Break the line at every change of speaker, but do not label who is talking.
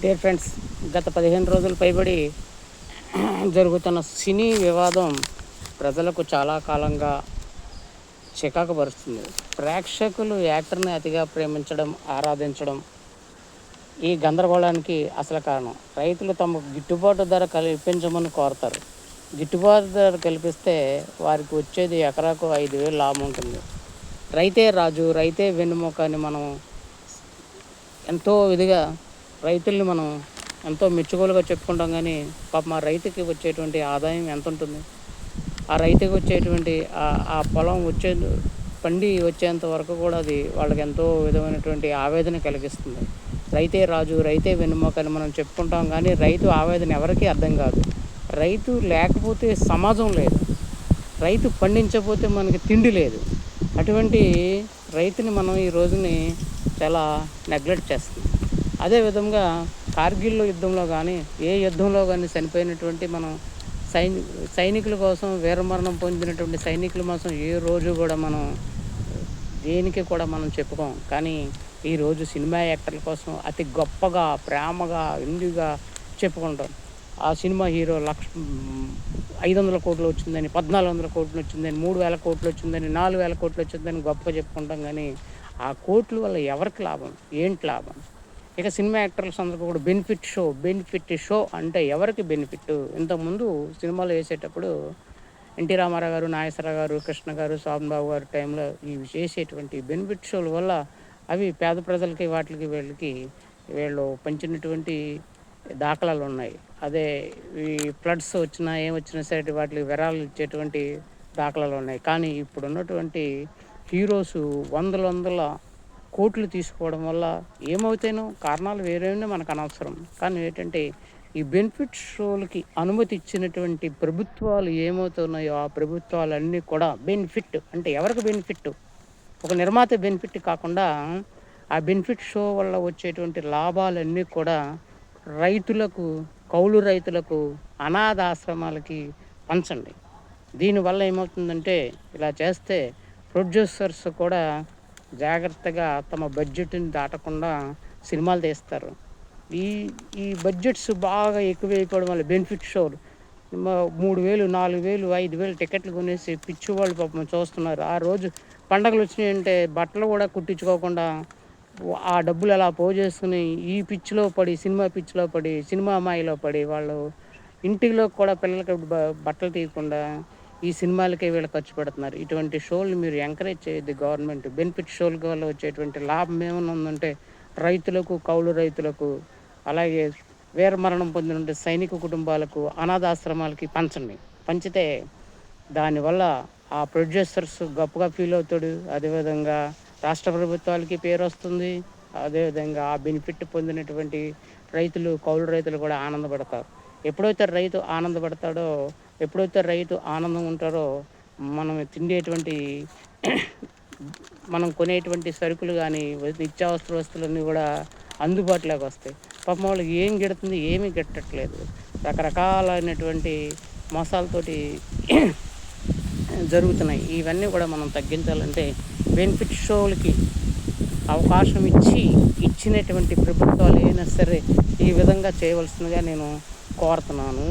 Dear friends, గత 15 రోజులు పైబడి జరుగుతున్న సినీ వివాదం ప్రజలకు చాలా కాలంగా చికాకు పరుస్తుంది. ప్రేక్షకులు యాక్టర్ని అతిగా ప్రేమించడం, ఆరాధించడం ఈ గందరగోళానికి అసలు కారణం. రైతులు తమకు గిట్టుబాటు ధర కల్పించమని కోరతారు. గిట్టుబాటు ధర కల్పిస్తే వారికి వచ్చేది ఎకరాకు 5,000 లాభం ఉంటుంది. రైతే రాజు, రైతే వెన్నెముక అని మనం ఎంతో ఇదిగా రైతుల్ని మనం ఎంతో మెచ్చుకోలుగా చెప్పుకుంటాం. కానీ పాపం ఆ రైతుకి వచ్చేటువంటి ఆదాయం ఎంత ఉంటుంది? ఆ రైతుకి వచ్చేటువంటి ఆ పొలం పండి వచ్చేంత వరకు కూడా అది వాళ్ళకి ఎంతో విధమైనటువంటి ఆవేదన కలిగిస్తుంది. రైతే రాజు, రైతే వెన్నెముక అని మనం చెప్పుకుంటాం. కానీ రైతు ఆవేదన ఎవరికీ అర్థం కాదు. రైతు లేకపోతే సమాజం లేదు, రైతు పండించకపోతే మనకి తిండి లేదు. అటువంటి రైతుని మనం ఈ రోజుని చాలా నెగ్లెక్ట్ చేస్తుంది. అదేవిధంగా కార్గిల్ యుద్ధంలో కానీ ఏ యుద్ధంలో కానీ చనిపోయినటువంటి మనం సైనికుల కోసం, వీరమరణం పొందినటువంటి సైనికుల కోసం ఏ రోజు కూడా మనం దేనికి కూడా మనం చెప్పుకోం. కానీ ఈరోజు సినిమా యాక్టర్ల కోసం అతి గొప్పగా, ప్రేమగా, ఇందుగా చెప్పుకుంటాం. ఆ సినిమా హీరో 500 కోట్లు వచ్చిందని, 1,400 కోట్లు వచ్చిందని, 3,000 కోట్లు వచ్చిందని, 4,000 కోట్లు వచ్చిందని గొప్పగా చెప్పుకుంటాం. కానీ ఆ కోట్ల వల్ల ఎవరికి లాభం, ఏంటి లాభం? ఇక సినిమా యాక్టర్స్ అందరికీ కూడా బెనిఫిట్ షో అంటే ఎవరికి బెనిఫిట్? ఇంతకుముందు సినిమాలు వేసేటప్పుడు ఎన్టీ రామారావు గారు, నాగేశ్వరరావు గారు, కృష్ణ గారు, శోభన్బాబు గారు టైంలో ఇవి చేసేటువంటి బెనిఫిట్ షోల వల్ల అవి పేద ప్రజలకి వీళ్ళు పంచినటువంటి దాఖలాలు ఉన్నాయి. అదే ఈ ఫ్లడ్స్ వచ్చినా ఏమొచ్చినా సరే వాటికి విరాళాలు ఇచ్చేటువంటి దాఖలాలు ఉన్నాయి. కానీ ఇప్పుడు ఉన్నటువంటి హీరోసు వందల కోట్లు తీసుకోవడం వల్ల ఏమవుతానో కారణాలు వేరేనే మనకు అనవసరం. కానీ ఏంటంటే ఈ బెనిఫిట్ షోలకి అనుమతి ఇచ్చినటువంటి ప్రభుత్వాలు ఏమవుతున్నాయో ఆ ప్రభుత్వాలన్నీ కూడా బెనిఫిట్ అంటే ఎవరికి బెనిఫిట్? ఒక నిర్మాత బెనిఫిట్ కాకుండా ఆ బెనిఫిట్ షో వల్ల వచ్చేటువంటి లాభాలన్నీ కూడా రైతులకు, కౌలు రైతులకు, అనాథాశ్రమాలకి పంచండి. దీనివల్ల ఏమవుతుందంటే ఇలా చేస్తే ప్రొడ్యూసర్స్ కూడా జాగ్రత్తగా తమ బడ్జెట్ని దాటకుండా సినిమాలు తీస్తారు. ఈ బడ్జెట్స్ బాగా ఎక్కువైపోవడం వల్ల బెనిఫిట్ షోలు 3,000, 4,000, 5,000 టికెట్లు కొనేసి పిచ్చివాళ్ళు పాపం చూస్తున్నారు. ఆ రోజు పండగలు వచ్చినాయంటే బట్టలు కూడా కుట్టించుకోకుండా ఆ డబ్బులు అలా పోజేసుకుని ఈ పిచ్చిలో పడి, సినిమా మాయలో పడి వాళ్ళు ఇంటిలో కూడా పిల్లలకి బట్టలు తీయకుండా ఈ సినిమాలకే వీళ్ళు ఖర్చు పెడుతున్నారు. ఇటువంటి షోలు మీరు ఎంకరేజ్ చేయొద్దు గవర్నమెంట్. బెనిఫిట్ షోల వల్ల వచ్చేటువంటి లాభం ఏమైనా ఉందంటే రైతులకు, కౌలు రైతులకు, అలాగే వీరమరణం పొందిన సైనిక కుటుంబాలకు, అనాథాశ్రమాలకి పంచితే దానివల్ల ఆ ప్రొడ్యూసర్స్ గొప్పగా ఫీల్ అవుతాడు. అదేవిధంగా రాష్ట్ర ప్రభుత్వాలకి పేరు వస్తుంది. అదేవిధంగా ఆ బెనిఫిట్ పొందినటువంటి రైతులు, కౌలు రైతులు కూడా ఆనందపడతారు. ఎప్పుడైతే రైతు ఆనందం ఉంటారో మనం తిండేటువంటి మనం కొనేటువంటి సరుకులు కానీ, నిత్యావసర వస్తువులన్నీ కూడా అందుబాటులోకి వస్తాయి. పాపం వాళ్ళకి ఏం గిడుతుంది, ఏమీ గిట్టట్లేదు. రకరకాలైనటువంటి మోసాలతోటి జరుగుతున్నాయి. ఇవన్నీ కూడా మనం తగ్గించాలంటే బెనిఫిట్ షోలకి అవకాశం ఇచ్చినటువంటి ప్రభుత్వాలు అయినా సరే ఈ విధంగా చేయవలసిందిగా నేను కోరుతున్నాను.